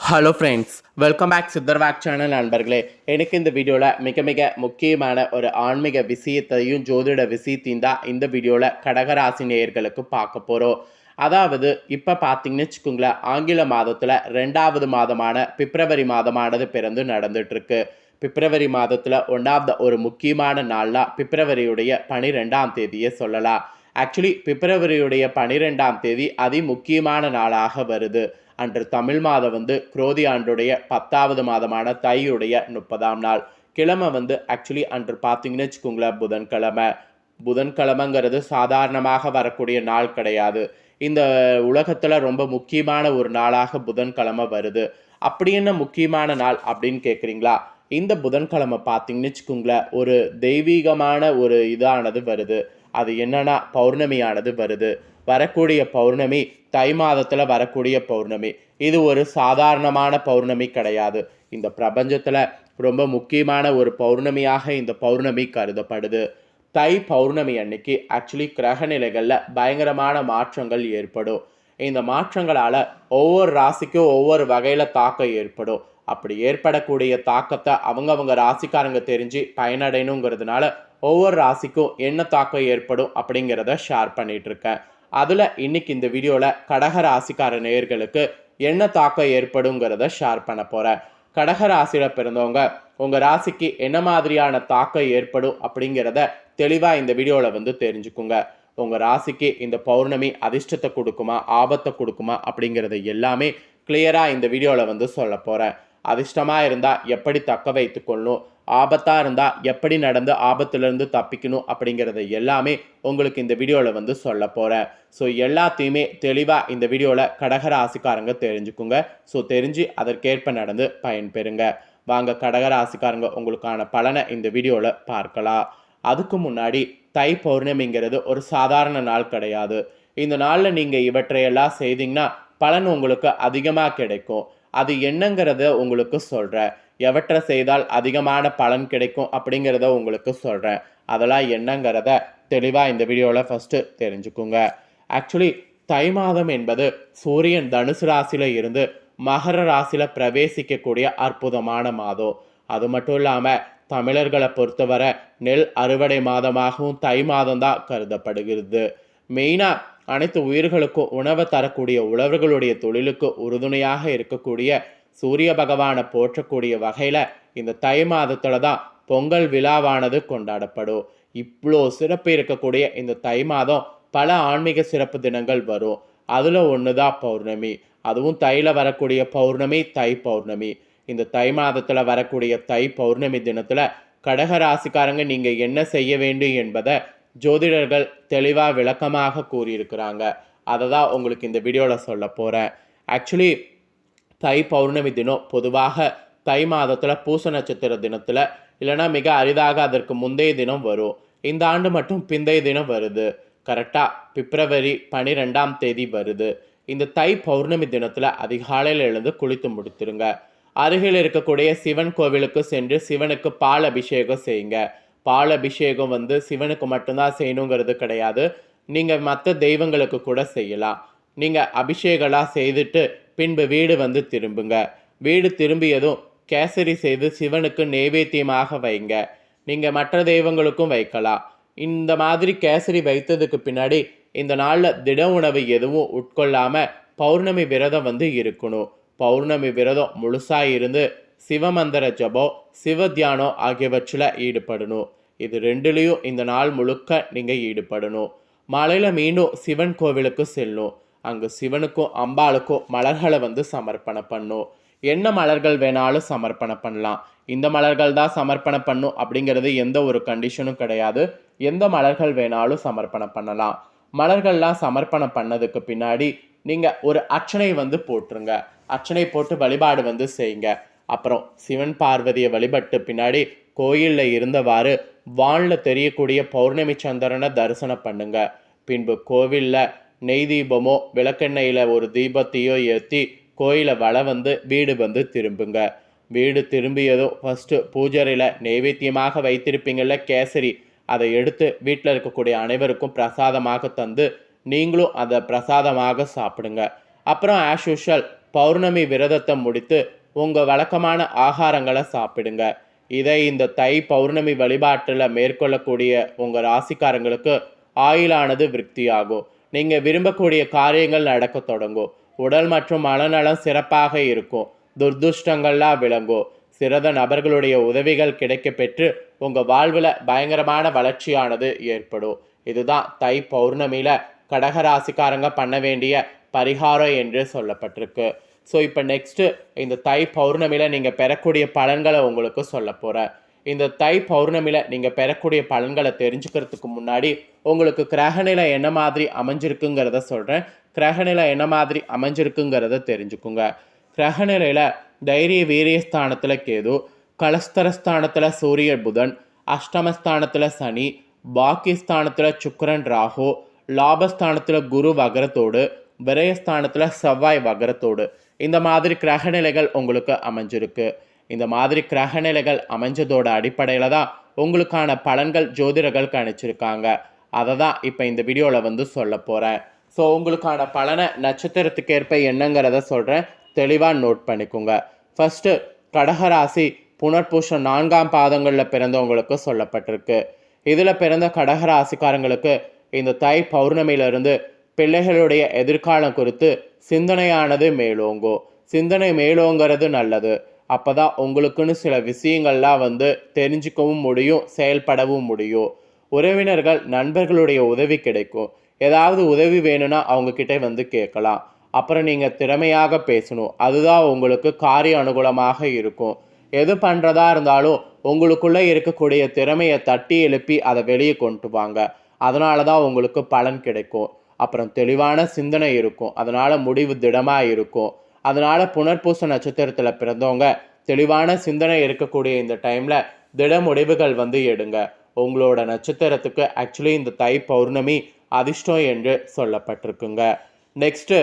Hello friends, welcome back சித்தர்வாக் channel நண்பர்களே. எனக்கு இந்த வீடியோவில் மிக மிக முக்கியமான ஒரு ஆன்மீக விஷயத்தையும் ஜோதிட விஷயத்தையும் தான் இந்த வீடியோவில் கடகராசி நேயர்களுக்கு பார்க்க போகிறோம். அதாவது இப்போ பார்த்தீங்கன்னு வச்சுக்கோங்களேன், ஆங்கில மாதத்தில் 2வது மாதமான பிப்ரவரி மாதமானது பிறந்து நடந்துட்டுருக்கு. பிப்ரவரி மாதத்தில் ஒன்றாவது ஒரு முக்கியமான நாள்லாம் பிப்ரவரியுடைய 12ஆம் தேதியை சொல்லலாம். ஆக்சுவலி பிப்ரவரியுடைய 12ஆம் தேதி அதி முக்கியமான நாளாக வருது. அன்று தமிழ் மாதம் குரோதி ஆண்டுடைய 10வது மாதமான தையுடைய 30ஆம் நாள். கிழமை ஆக்சுவலி அன்று பார்த்தீங்கன்னு வச்சுக்கோங்களேன், புதன்கிழமை. புதன்கிழமைங்கிறது சாதாரணமாக வரக்கூடிய நாள் கிடையாது. இந்த உலகத்தில் ரொம்ப முக்கியமான ஒரு நாளாக புதன்கிழமை வருது. அப்படி என்ன முக்கியமான நாள் அப்படின்னு கேட்குறீங்களா? இந்த புதன்கிழமை பார்த்தீங்கன்னு வச்சுக்கோங்களேன், ஒரு தெய்வீகமான ஒரு இதானது வருது. அது என்னன்னா பௌர்ணமியானது வருது. வரக்கூடிய பௌர்ணமி தை மாதத்தில் வரக்கூடிய பௌர்ணமி. இது ஒரு சாதாரணமான பௌர்ணமி கிடையாது. இந்த பிரபஞ்சத்தில் ரொம்ப முக்கியமான ஒரு பௌர்ணமியாக இந்த பௌர்ணமி கருதப்படுது. தை பௌர்ணமி அன்னைக்கு ஆக்சுவலி கிரகநிலைகளில் பயங்கரமான மாற்றங்கள் ஏற்படும். இந்த மாற்றங்களால் ஒவ்வொரு ராசிக்கும் ஒவ்வொரு வகையில் தாக்கம் ஏற்படும். அப்படி ஏற்படக்கூடிய தாக்கத்தை அவங்கவங்க ராசிக்காரங்க தெரிஞ்சு பயனடையணுங்கிறதுனால ஒவ்வொரு ராசிக்கும் என்ன தாக்கம் ஏற்படும் அப்படிங்கிறத ஷேர் பண்ணிட்டு இருக்கேன். அதில் இன்னைக்கு இந்த வீடியோவில் கடக ராசிக்கார நேயர்களுக்கு என்ன தாக்கம் ஏற்படுங்கிறத ஷேர் பண்ண போகிறேன். கடக ராசியில் பிறந்தவங்க உங்கள் ராசிக்கு என்ன மாதிரியான தாக்கம் ஏற்படும் அப்படிங்கிறத தெளிவாக இந்த வீடியோவில் தெரிஞ்சுக்குங்க. உங்கள் ராசிக்கு இந்த பௌர்ணமி அதிர்ஷ்டத்தை கொடுக்குமா, ஆபத்தை கொடுக்குமா அப்படிங்கிறத எல்லாமே கிளியராக இந்த வீடியோவில் சொல்ல போகிறேன். அதிர்ஷ்டமாக இருந்தால் எப்படி தக்க வைத்துக்கொள்ளணும், ஆபத்தாக இருந்தால் எப்படி நடந்து ஆபத்துலேருந்து தப்பிக்கணும் அப்படிங்கிறத எல்லாமே உங்களுக்கு இந்த வீடியோவில் சொல்ல போகிறேன். ஸோ எல்லாத்தையுமே தெளிவாக இந்த வீடியோவில் கடகராசிக்காரங்க தெரிஞ்சுக்குங்க. ஸோ தெரிஞ்சு அதற்கேற்ப நடந்து பயன்பெறுங்க. வாங்க கடகராசிக்காரங்க உங்களுக்கான பலனை இந்த வீடியோவில் பார்க்கலாம். அதுக்கு முன்னாடி தை பௌர்ணமிங்கிறது ஒரு சாதாரண நாள் கிடையாது. இந்த நாளில் நீங்கள் இவற்றையெல்லாம் செய்தீங்கன்னா பலன் உங்களுக்கு அதிகமாக கிடைக்கும். அது என்னங்கிறத உங்களுக்கு சொல்கிறேன். எவற்றை செய்தால் அதிகமான பலன் கிடைக்கும் அப்படிங்கிறத உங்களுக்கு சொல்கிறேன். அதெல்லாம் என்னங்கிறத தெளிவாக இந்த வீடியோவில் ஃபஸ்ட்டு தெரிஞ்சுக்குங்க. ஆக்சுவலி தை மாதம் என்பது சூரியன் தனுசு ராசியில் இருந்து மகர ராசியில் பிரவேசிக்கக்கூடிய அற்புதமான மாதம். அது மட்டும் இல்லாமல் தமிழர்களை பொறுத்தவரை நெல் அறுவடை மாதமாகவும் தை மாதம்தான் கருதப்படுகிறது. மெயினாக அனைத்து உயிர்களுக்கும் உணவை தரக்கூடிய உழவர்களுடைய தொழிலுக்கு உறுதுணையாக இருக்கக்கூடிய சூரிய பகவானை போற்றக்கூடிய வகையில் இந்த தை மாதத்தில் தான் பொங்கல் விழாவானது கொண்டாடப்படும். இவ்வளோ சிறப்பு இருக்கக்கூடிய இந்த தை மாதம் பல ஆன்மீக சிறப்பு தினங்கள் வரும். அதில் ஒன்று தான் பௌர்ணமி. அதுவும் தையில் வரக்கூடிய பௌர்ணமி தை பௌர்ணமி. இந்த தை மாதத்தில் வரக்கூடிய தை பௌர்ணமி தினத்தில் கடக ராசிக்காரங்க நீங்கள் என்ன செய்ய வேண்டும் என்பதை ஜோதிடர்கள் தெளிவாக விளக்கமாக கூறியிருக்கிறாங்க. அதை தான் உங்களுக்கு இந்த வீடியோவில் சொல்ல போகிறேன். ஆக்சுவலி தை பௌர்ணமி தினம் பொதுவாக தை மாதத்தில் பூச நட்சத்திர தினத்தில் இல்லைனா மிக அரிதாக அதற்கு முந்தைய தினம் வரும். இந்த ஆண்டு மட்டும் பிந்தைய தினம் வருது. கரெக்டாக பிப்ரவரி 12ஆம் தேதி வருது. இந்த தை பௌர்ணமி தினத்தில் அதிகாலையில் எழுந்து குளித்து முடித்துருங்க. அருகில் இருக்கக்கூடிய சிவன் கோவிலுக்கு சென்று சிவனுக்கு பால் அபிஷேகம் செய்யுங்க. பால் அபிஷேகம் சிவனுக்கு மட்டும்தான் செய்யணுங்கிறது கிடையாது. நீங்கள் மற்ற தெய்வங்களுக்கு கூட செய்யலாம். நீங்கள் அபிஷேகம்லாம் செய்துட்டு பின்பு வீடு திரும்புங்க. வீடு திரும்பியதும் கேசரி செய்து சிவனுக்கு நைவேத்தியமாக வைங்க. நீங்கள் மற்ற தெய்வங்களுக்கும் வைக்கலாம். இந்த மாதிரி கேசரி வைத்ததுக்கு பின்னாடி இந்த நாளில் திட உணவு எதுவும் உட்கொள்ளாமல் பௌர்ணமி விரதம் இருக்கணும். பௌர்ணமி விரதம் முழுசாக இருந்து சிவமந்திர ஜபம், சிவ தியானம் ஆகியவற்றில் ஈடுபடணும். இது ரெண்டுலேயும் இந்த நாள் முழுக்க நீங்கள் ஈடுபடணும். மாலையில் மீண்டும் சிவன் கோவிலுக்கு செல்லணும். அங்கு சிவனுக்கும் அம்பாளுக்கும் மலர்களை சமர்ப்பணம் பண்ணும். என்ன மலர்கள் வேணாலும் சமர்ப்பணம் பண்ணலாம். இந்த மலர்கள் தான் சமர்ப்பணம் பண்ணும் அப்படிங்கிறது எந்த ஒரு கண்டிஷனும் கிடையாது. எந்த மலர்கள் வேணாலும் சமர்ப்பணம் பண்ணலாம். மலர்கள்லாம் சமர்ப்பணம் பண்ணதுக்கு பின்னாடி நீங்கள் ஒரு அர்ச்சனை போட்டுருங்க. அர்ச்சனை போட்டு வழிபாடு செய்யுங்க. அப்புறம் சிவன் பார்வதியை வழிபட்டு பின்னாடி கோயிலில் இருந்தவாறு வானில் தெரியக்கூடிய பௌர்ணமி சந்திரனை தரிசனம் பண்ணுங்க. பின்பு கோவிலில் நெய் தீபமோ விளக்கெண்ணெயில் ஒரு தீபத்தையோ ஏற்றி கோயிலை வீடு திரும்புங்க. வீடு திரும்பியதும் ஃபஸ்ட்டு பூஜரையில் நைவேத்தியமாக வைத்திருப்பீங்கள்ல கேசரி, அதை எடுத்து வீட்டில் இருக்கக்கூடிய அனைவருக்கும் பிரசாதமாக தந்து நீங்களும் அதை பிரசாதமாக சாப்பிடுங்க. அப்புறம் ஆஸ் யூஷுவல் பௌர்ணமி விரதத்தை முடித்து உங்கள் வழக்கமான ஆகாரங்களை சாப்பிடுங்க. இதை இந்த தை பௌர்ணமி வழிபாட்டில் மேற்கொள்ளக்கூடிய உங்கள் ராசிக்காரங்களுக்கு ஆயுளானது விருத்தியாகும். நீங்கள் விரும்பக்கூடிய காரியங்கள் நடக்க தொடங்கும். உடல் மற்றும் மனநலம் சிறப்பாக இருக்கும். துர்துஷ்டங்கள்லாம் விளங்கும். சிறந்த நபர்களுடைய உதவிகள் கிடைக்க பெற்று உங்கள் வாழ்வில் பயங்கரமான வளர்ச்சியானது ஏற்படும். இதுதான் தை பௌர்ணமியில் கடகராசிக்காரங்க பண்ண வேண்டிய பரிகாரம் என்று சொல்லப்பட்டிருக்கு. ஸோ இப்போ நெக்ஸ்ட்டு இந்த தை பௌர்ணமியில் நீங்கள் பெறக்கூடிய பலன்களை உங்களுக்கு சொல்ல போகிறேன். இந்த தை பௌர்ணமியில் நீங்கள் பெறக்கூடிய பலன்களை தெரிஞ்சுக்கிறதுக்கு முன்னாடி உங்களுக்கு கிரகநிலை என்ன மாதிரி அமைஞ்சிருக்குங்கிறத சொல்கிறேன். கிரகநிலை என்ன மாதிரி அமைஞ்சிருக்குங்கிறத தெரிஞ்சுக்குங்க. கிரகநிலையில் தைரிய வீரியஸ்தானத்தில் கேது, கலஸ்தரஸ்தானத்தில் சூரிய புதன், அஷ்டமஸ்தானத்தில் சனி, பாக்கியஸ்தானத்தில் சுக்கிரன் ராகு, லாபஸ்தானத்தில் குரு வகரத்தோடு, விரயஸ்தானத்தில் செவ்வாய் வகரத்தோடு இந்த மாதிரி கிரகநிலைகள் உங்களுக்கு அமைஞ்சிருக்கு. இந்த மாதிரி கிரகநிலைகள் அமைஞ்சதோட அடிப்படையில் தான் உங்களுக்கான பலன்கள் ஜோதிடர்கள் கணிச்சிருக்காங்க. அதை தான் இப்போ இந்த வீடியோவில் சொல்ல போகிறேன். ஸோ உங்களுக்கான பலனை நட்சத்திரத்துக்கேற்ப என்னங்கிறத சொல்கிறேன், தெளிவாக நோட் பண்ணிக்கோங்க. ஃபஸ்ட்டு கடகராசி புனர்பூஷம் 4ஆம் பாதங்களில் பிறந்தவங்களுக்கு சொல்லப்பட்டிருக்கு. இதில் பிறந்த கடகராசிக்காரங்களுக்கு இந்த தை பௌர்ணமியிலிருந்து பிள்ளைகளுடைய எதிர்காலம் குறித்து சிந்தனையானது மேலோங்கும். சிந்தனை மேலோங்கிறது நல்லது. அப்போ தான் உங்களுக்குன்னு சில விஷயங்கள்லாம் தெரிஞ்சுக்கவும் முடியும், செயல்படவும் முடியும். உறவினர்கள் நண்பர்களுடைய உதவி கிடைக்கும். ஏதாவது உதவி வேணும்னா அவங்கக்கிட்ட கேட்கலாம். அப்புறம் நீங்கள் திறமையாக பேசணும். அதுதான் உங்களுக்கு காரிய அனுகூலமாக இருக்கும். எது பண்ணுறதா இருந்தாலும் உங்களுக்குள்ளே இருக்கக்கூடிய திறமையை தட்டி எழுப்பி அதை வெளியே கொண்டு வாங்க. அதனால தான் உங்களுக்கு பலன் கிடைக்கும். அப்புறம் தெளிவான சிந்தனை இருக்கும். அதனால் முடிவு திடமாக இருக்கும். அதனால் புனர்பூச நட்சத்திரத்தில் பிறந்தவங்க தெளிவான சிந்தனை இருக்கக்கூடிய இந்த டைமில் திட முடிவுகள் எடுங்க. உங்களோட நட்சத்திரத்துக்கு ஆக்சுவலி இந்த தை பௌர்ணமி அதிர்ஷ்டம் என்று சொல்லப்பட்டிருக்குங்க. நெக்ஸ்ட்டு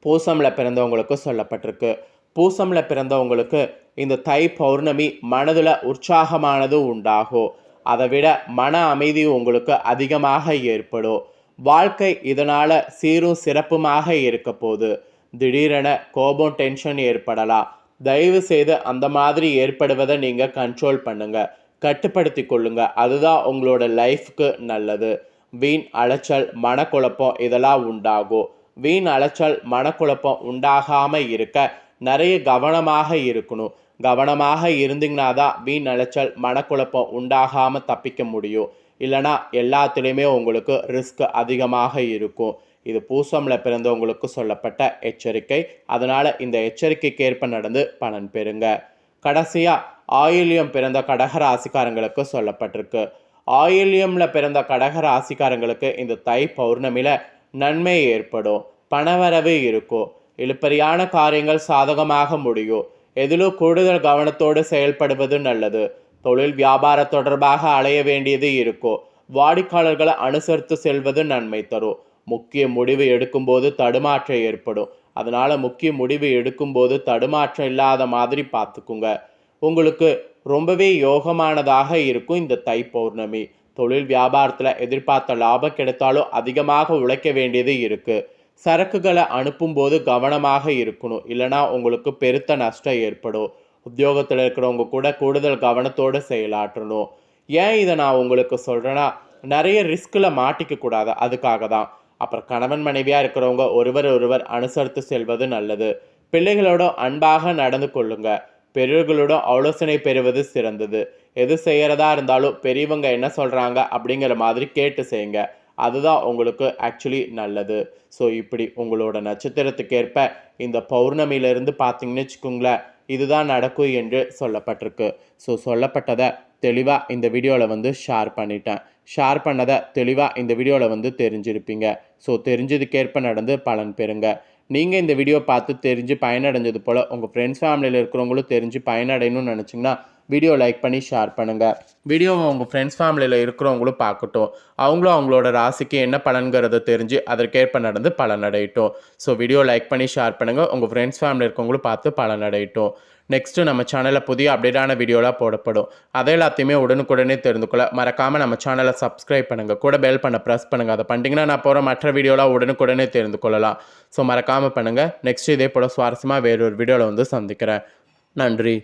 பூசமில் பிறந்தவங்களுக்கு சொல்லப்பட்டிருக்கு. பூசமில் பிறந்தவங்களுக்கு இந்த தை பௌர்ணமி மனதில் உற்சாகமானது உண்டாகும். அதை விட மன அமைதி உங்களுக்கு அதிகமாக ஏற்படும். வாழ்க்கை இதனால் சீரும் சிறப்புமாக இருக்க போகுது. திடீரென கோபம், டென்ஷன் ஏற்படலாம். தயவு செய்து அந்த மாதிரி ஏற்படுவதை நீங்கள் கண்ட்ரோல் பண்ணுங்க, கட்டுப்படுத்தி கொள்ளுங்க. அதுதான் உங்களோட லைஃப்க்கு நல்லது. வீண் அலைச்சல், மனக்குழப்பம் இதெல்லாம் உண்டாகும். வீண் அலைச்சல், மனக்குழப்பம் உண்டாகாமல் இருக்க நிறைய கவனமாக இருக்கணும். கவனமாக இருந்தீங்கன்னா தான் வீண் அலைச்சல், மனக்குழப்பம் உண்டாகாமல் தப்பிக்க முடியும். இல்லைனா எல்லாத்துலேயுமே உங்களுக்கு ரிஸ்க் அதிகமாக இருக்கும். இது பூசமில் பிறந்தவங்களுக்கு சொல்லப்பட்ட எச்சரிக்கை. அதனால் இந்த எச்சரிக்கைக்கேற்ப நடந்து பலன் பெறுங்க. கடைசியாக ஆயில்யம் பிறந்த கடகராசிக்காரங்களுக்கு சொல்லப்பட்டிருக்கு. ஆயில்யமில் பிறந்த கடகராசிக்காரங்களுக்கு இந்த தை பௌர்ணமியில் நன்மை ஏற்படும். பணவரவு இருக்கும். இழுப்பறியான காரியங்கள் சாதகமாக முடியும். எதிலும் கூடுதல் கவனத்தோடு செயல்படுவது நல்லது. தொழில் வியாபார தொடர்பாக அலைய வேண்டியது இருக்கும். வாடிக்கையாளர்களை அனுசரித்து செல்வது நன்மை தரும். முக்கிய முடிவு எடுக்கும்போது தடுமாற்றம் ஏற்படும். அதனால் முக்கிய முடிவு எடுக்கும்போது தடுமாற்றம் இல்லாத மாதிரி பார்த்துக்குங்க. உங்களுக்கு ரொம்பவே யோகமானதாக இருக்கும் இந்த தை பௌர்ணமி. தொழில் வியாபாரத்தில் எதிர்பார்த்த லாபம் கிடைத்தாலும் அதிகமாக உழைக்க வேண்டியது இருக்குது. சரக்குகளை அனுப்பும்போது கவனமாக இருக்கணும். இல்லைனா உங்களுக்கு பெருத்த நஷ்டம் ஏற்படும். உத்தியோகத்தில் இருக்கிறவங்க கூட கூடுதல் கவனத்தோடு செயலாற்றணும். ஏன் இதை நான் உங்களுக்கு சொல்கிறேன்னா, நிறைய ரிஸ்கில் மாட்டிக்க கூடாது, அதுக்காக தான். அப்புறம் கணவன் மனைவியாக இருக்கிறவங்க ஒருவர் அனுசரித்து செல்வது நல்லது. பிள்ளைகளோட அன்பாக நடந்து கொள்ளுங்க. பெரியவர்களோட ஆலோசனை பெறுவது சிறந்தது. எது செய்கிறதா இருந்தாலும் பெரியவங்க என்ன சொல்கிறாங்க அப்படிங்கிற மாதிரி கேட்டு செய்யுங்க. அதுதான் உங்களுக்கு ஆக்சுவலி நல்லது. ஸோ இப்படி உங்களோட நட்சத்திரத்துக்கேற்ப இந்த பௌர்ணமியிலிருந்து பார்த்தீங்கன்னு வச்சுக்கோங்களேன், இதுதான் நடக்கும் என்று சொல்லப்பட்டிருக்கு. ஸோ சொல்லப்பட்டதை தெளிவாக இந்த வீடியோவில் ஷேர் பண்ணிட்டேன். ஷேர் பண்ணதை தெளிவாக இந்த வீடியோவில் தெரிஞ்சிருப்பீங்க. ஸோ தெரிஞ்சதுக்கேற்ப நடந்து பலன் பெறுங்க. நீங்கள் இந்த வீடியோ பார்த்து தெரிஞ்சு பயனடைஞ்சது போல் உங்கள் ஃப்ரெண்ட்ஸ் ஃபேமிலியில் இருக்கிறவங்களும் தெரிஞ்சு பயனடையணும்னு நினச்சிங்கன்னா வீடியோ லைக் பண்ணி ஷேர் பண்ணுங்கள். வீடியோவை உங்கள் ஃப்ரெண்ட்ஸ் ஃபேமிலியில் இருக்கிறவங்களும் பார்க்கட்டும். அவங்களும் அவங்களோட ராசிக்கு என்ன பலன்கிறத தெரிஞ்சு அதற்கேற்ப நடந்து பலனடையட்டும். ஸோ வீடியோ லைக் பண்ணி ஷேர் பண்ணுங்கள். உங்கள் ஃப்ரெண்ட்ஸ் ஃபேமிலி இருக்கவங்களும் பார்த்து பலனடையட்டும். நெக்ஸ்ட்டு நம்ம சேனலில் புதிய அப்டேட்டான வீடியோலாம் போடப்படும். அதை எல்லாத்தையுமே உடனுக்குடனே தெரிந்து கொள்ள மறக்காமல் நம்ம சேனலை சப்ஸ்கிரைப் பண்ணுங்கள். கூட பெல் பண்ண ப்ரெஸ் பண்ணுங்கள். அதை பண்ணிட்டீங்கன்னா நான் போகிற மற்ற வீடியோலாம் உடனுக்குடனே தெரிந்து கொள்ளலாம். ஸோ மறக்காமல் பண்ணுங்கள். நெக்ஸ்ட் இதே போல் சுவாரஸ்யமாக வேறொரு வீடியோவில் வந்து சந்திக்கிறேன். நன்றி.